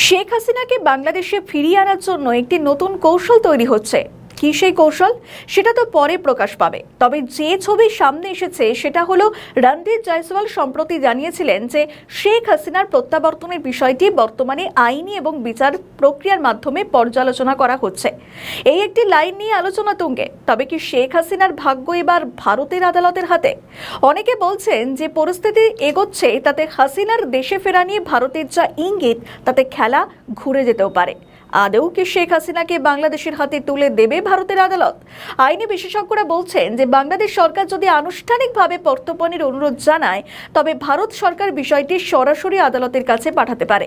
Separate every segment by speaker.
Speaker 1: শেখ হাসিনাকে বাংলাদেশে ফিরিয়ে আনার জন্য একটি নতুন কৌশল তৈরি হচ্ছে। কি সেই কৌশল সেটা তো পরে প্রকাশ পাবে। তবে যে ছবি সামনে এসেছে সেটা হলো রণধীর জয়সওয়াল সম্প্রতি জানিয়েছিলেন যে শেখ হাসিনার প্রত্যাবর্তনের বিষয়টি বর্তমানে আইনি এবং বিচার প্রক্রিয়ার মাধ্যমে পর্যালোচনা করা হচ্ছে। এই একটি লাইন নিয়ে আলোচনা তুঙ্গে। তবে কি শেখ হাসিনার ভাগ্য এবার ভারতের আদালতের হাতে? অনেকে বলছেন যে পরিস্থিতি এগোচ্ছে তাতে হাসিনার দেশে ফেরা নিয়ে ভারতের যা ইঙ্গিত তাতে খেলা ঘুরে যেতেও পারে। আদৌ কি শেখ হাসিনাকে বাংলাদেশের হাতে তুলে দেবে ভারতের আদালত? আইনি বিশেষজ্ঞরা বলছেন যে বাংলাদেশ সরকার যদি আনুষ্ঠানিকভাবে প্রত্যর্পণের অনুরোধ জানায় তবে ভারত সরকার বিষয়টি সরাসরি আদালতের কাছে পাঠাতে পারে।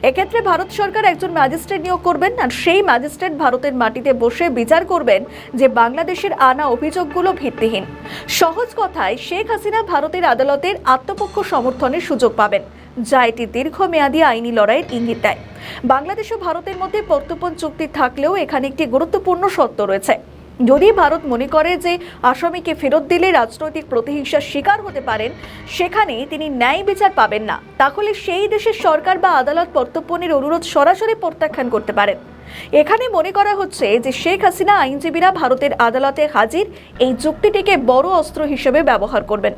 Speaker 1: এক্ষেত্রে ভারত সরকার একজন ম্যাজিস্ট্রেট নিয়োগ করবেন আর সেই ম্যাজিস্ট্রেট ভারতের মাটিতে বসে বিচার করবেন যে বাংলাদেশের আনা অভিযোগগুলো ভিত্তিহীন। সহজ কথায় শেখ হাসিনা ভারতের আদালতের আত্মপক্ষ সমর্থনের সুযোগ পাবেন, যা এটি দীর্ঘমেয়াদী আইনি লড়াইয়ের ইঙ্গিত দেয়। বাংলাদেশ ও ভারতের মধ্যে প্রত্যর্পণ চুক্তি থাকলেও এখানে একটি গুরুত্বপূর্ণ শর্ত রয়েছে। যদি ভারত মনে করে যে আসামিকে ফেরত দিলে রাজনৈতিক প্রতিহিংসার শিকার হতে পারেন, সেখানে তিনি ন্যায় বিচার পাবেন না, তাহলে সেই দেশের সরকার বা আদালত প্রত্যর্পণের অনুরোধ সরাসরি প্রত্যাখ্যান করতে পারেন। এখানে মনে করা হচ্ছে যে শেখ হাসিনা আইনজীবীরা ভারতের আদালতে হাজির এই চুক্তিটিকে বড় অস্ত্র হিসেবে ব্যবহার করবেন।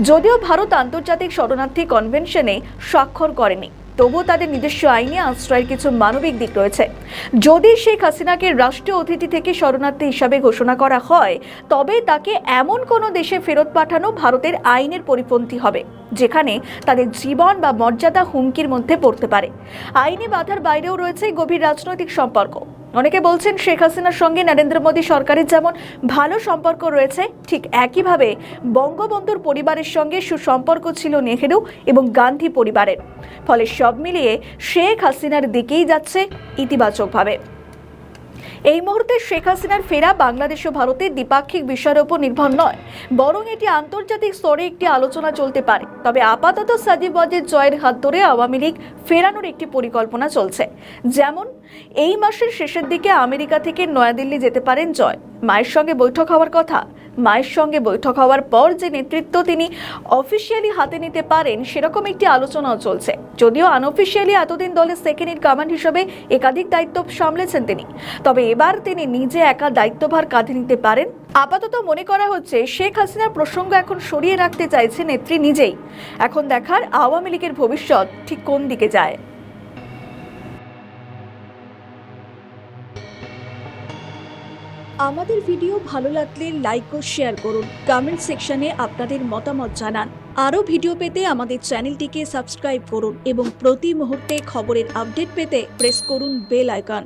Speaker 1: যদিও ভারত আন্তর্জাতিক শরণার্থী কনভেনশনে স্বাক্ষর করেনি, তবুও তাদের নিজস্ব আইনে আশ্রয়ের কিছু মানবিক দিক রয়েছে। যদি শেখ হাসিনাকে রাষ্ট্রীয় অতিথি থেকে শরণার্থী হিসাবে ঘোষণা করা হয় তবে তাকে এমন কোনো দেশে ফেরত পাঠানো ভারতের আইনের পরিপন্থী হবে যেখানে তাদের জীবন বা মর্যাদা হুমকির মধ্যে পড়তে পারে। আইনি বাধার বাইরেও রয়েছে গভীর রাজনৈতিক সম্পর্ক। অনেকে বলছেন শেখ হাসিনার সঙ্গে নরেন্দ্র মোদী সরকারের যেমন ভালো সম্পর্ক রয়েছে, ঠিক একইভাবে বঙ্গবন্ধুর পরিবারের সঙ্গে সুসম্পর্ক ছিল নেহেরু এবং গান্ধী পরিবারের। ফলে সব মিলিয়ে শেখ হাসিনার দিকেই যাচ্ছে ইতিবাচকভাবে। এই মুহূর্তে শেখ হাসিনার ফেরা বাংলাদেশ ও ভারতের দ্বিপাক্ষিক বিষয়ের উপর নির্ভর নয়, বরং এটি আন্তর্জাতিক স্তরে একটি আলোচনা চলতে পারে। তবে আপাতত সাজিব ওয়াজেদ জয়ের হাত ধরে আওয়ামী লীগ ফেরানোর একটি পরিকল্পনা চলছে। যেমন এই মাসের শেষের দিকে আমেরিকা থেকে নয়াদিল্লি যেতে পারেন জয়। মায়ের সঙ্গে বৈঠক হওয়ার কথা। মায়ের সঙ্গে বৈঠক হওয়ার পর যে নেতৃত্ব তিনি অফিসিয়ালি হাতে নিতে পারেন সেরকম একটি আলোচনাও চলছে। যদিও আনঅফিসিয়ালি এতদিন দলের সেকেন্ড ইন কমান্ড হিসেবে একাধিক দায়িত্ব সামলেছেন তিনি, তবে এবার তিনি নিজে একা দায়িত্বভার কাঁধে নিতে পারেন। আপাতত মনে করা হচ্ছে শেখ হাসিনার প্রসঙ্গ এখন সরিয়ে রাখতে চাইছে নেত্রী নিজেই। এখন দেখার আওয়ামী লীগের ভবিষ্যৎ ঠিক কোন দিকে যায়। আমাদের ভিডিও ভালো লাগলে লাইক ও শেয়ার করুন। কমেন্ট সেকশনে আপনাদের মতামত জানান। আরও ভিডিও পেতে আমাদের চ্যানেলটিকে সাবস্ক্রাইব করুন এবং প্রতি মুহূর্তে খবরের আপডেট পেতে প্রেস করুন বেল আইকন।